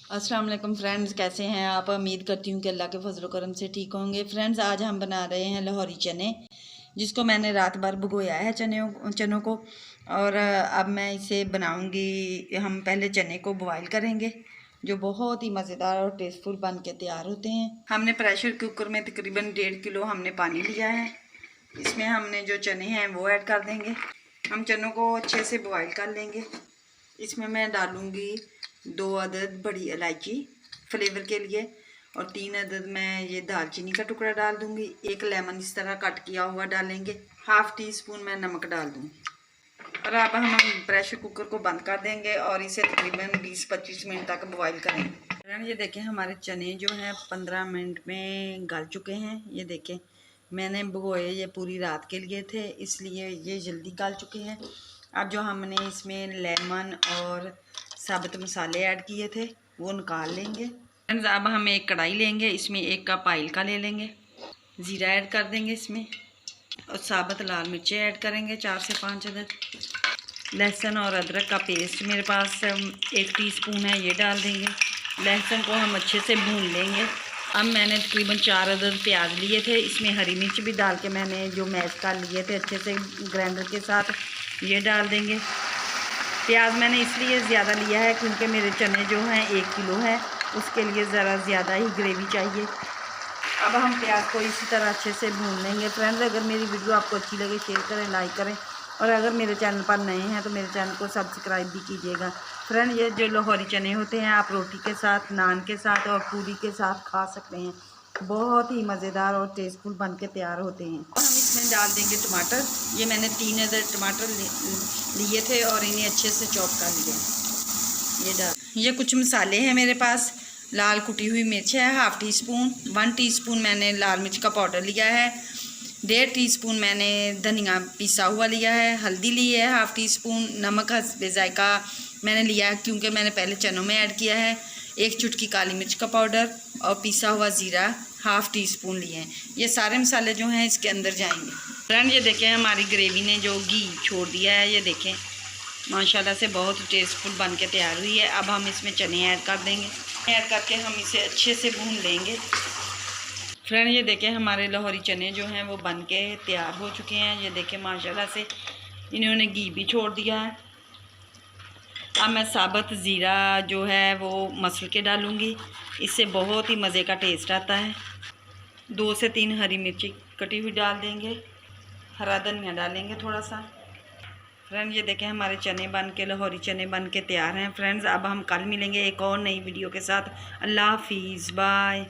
अस्सलाम वालेकुम फ्रेंड्स, कैसे हैं आप। उम्मीद करती हूँ कि अल्लाह के फजल करम से ठीक होंगे। फ्रेंड्स, आज हम बना रहे हैं लाहौरी चने, जिसको मैंने रात भर भिगोया है चनों को। और अब मैं इसे बनाऊंगी। हम पहले चने को बॉयल करेंगे, जो बहुत ही मज़ेदार और टेस्टफुल बन के तैयार होते हैं। हमने प्रेशर कुकर में तकरीबन 1.5 किलो हमने पानी लिया है। इसमें हमने जो चने हैं वो ऐड कर देंगे। हम चनों को अच्छे से बॉयल कर लेंगे। इसमें मैं डालूँगी 2 अदद बड़ी इलायची फ्लेवर के लिए, और 3 अदद मैं ये दालचीनी का टुकड़ा डाल दूँगी। 1 लेमन इस तरह कट किया हुआ डालेंगे। हाफ़ टी स्पून मैं नमक डाल दूँगी। और अब हम प्रेशर कुकर को बंद कर देंगे और इसे तकरीबन 20-25 मिनट तक बॉईल करेंगे। फ्रेंड, ये देखें हमारे चने जो हैं 15 मिनट में गल चुके हैं। ये देखें, मैंने भिगोए ये पूरी रात के लिए थे, इसलिए ये जल्दी गल चुके हैं। अब जो हमने इसमें लेमन और साबुत मसाले ऐड किए थे वो निकाल लेंगे। फ्रेंड्स, अब हम एक कढ़ाई लेंगे, इसमें 1 कप ऑयल का ले लेंगे। ज़ीरा ऐड कर देंगे इसमें, और साबुत लाल मिर्चें ऐड करेंगे 4 से 5 अदद। लहसुन और अदरक का पेस्ट मेरे पास 1 टीस्पून है, ये डाल देंगे। लहसुन को हम अच्छे से भून लेंगे। अब मैंने तकरीबन 4 अदद प्याज लिए थे, इसमें हरी मिर्च भी डाल के मैंने जो मैश कर लिए थे अच्छे से ग्राइंडर के साथ, ये डाल देंगे। प्याज मैंने इसलिए ज़्यादा लिया है क्योंकि मेरे चने जो हैं 1 किलो है, उसके लिए ज़रा ज़्यादा ही ग्रेवी चाहिए। अब हम प्याज को इसी तरह अच्छे से भून लेंगे। फ्रेंड्स, अगर मेरी वीडियो आपको अच्छी लगे शेयर करें, लाइक करें, और अगर मेरे चैनल पर नए हैं तो मेरे चैनल को सब्सक्राइब भी कीजिएगा। फ्रेंड, ये जो लाहौरी चने होते हैं आप रोटी के साथ, नान के साथ और पूरी के साथ खा सकते हैं। बहुत ही मज़ेदार और टेस्टफुल बन के तैयार होते हैं। और हम इसमें डाल देंगे टमाटर। ये मैंने 3 अदद टमाटर लिए थे और इन्हें अच्छे से चॉप कर लिया। ये कुछ मसाले हैं मेरे पास। लाल कुटी हुई मिर्च है हाफ़ टी स्पून, 1 टीस्पून मैंने लाल मिर्च का पाउडर लिया है, 1.5 टीस्पून मैंने धनिया पिसा हुआ लिया है, हल्दी ली है हाफ़ टी स्पून, नमक हस्बे जायका मैंने लिया है क्योंकि मैंने पहले चनों में ऐड किया है, 1 चुटकी काली मिर्च का पाउडर और पिसा हुआ ज़ीरा हाफ़ टी स्पून लिए हैं। ये सारे मसाले जो हैं इसके अंदर जाएंगे। फ्रेंड, ये देखें हमारी ग्रेवी ने जो घी छोड़ दिया है, ये देखें माशाल्लाह से बहुत टेस्टफुल बन के तैयार हुई है। अब हम इसमें चने ऐड कर देंगे। ऐड करके हम इसे अच्छे से भून लेंगे। फ्रेंड, ये देखें हमारे लाहौरी चने जो हैं वो बन के तैयार हो चुके हैं। ये देखें माशाल्लाह से इन्होंने घी भी छोड़ दिया है। अब मैं साबुत ज़ीरा जो है वो मसल के डालूँगी, इससे बहुत ही मज़े का टेस्ट आता है। 2 से 3 हरी मिर्ची कटी हुई डाल देंगे, हरा धनिया डालेंगे थोड़ा सा। फ्रेंड, ये देखें हमारे चने बन के, लाहौरी चने बन के तैयार हैं। फ्रेंड्स, अब हम कल मिलेंगे एक और नई वीडियो के साथ। अल्लाह हाफिज़, बाय।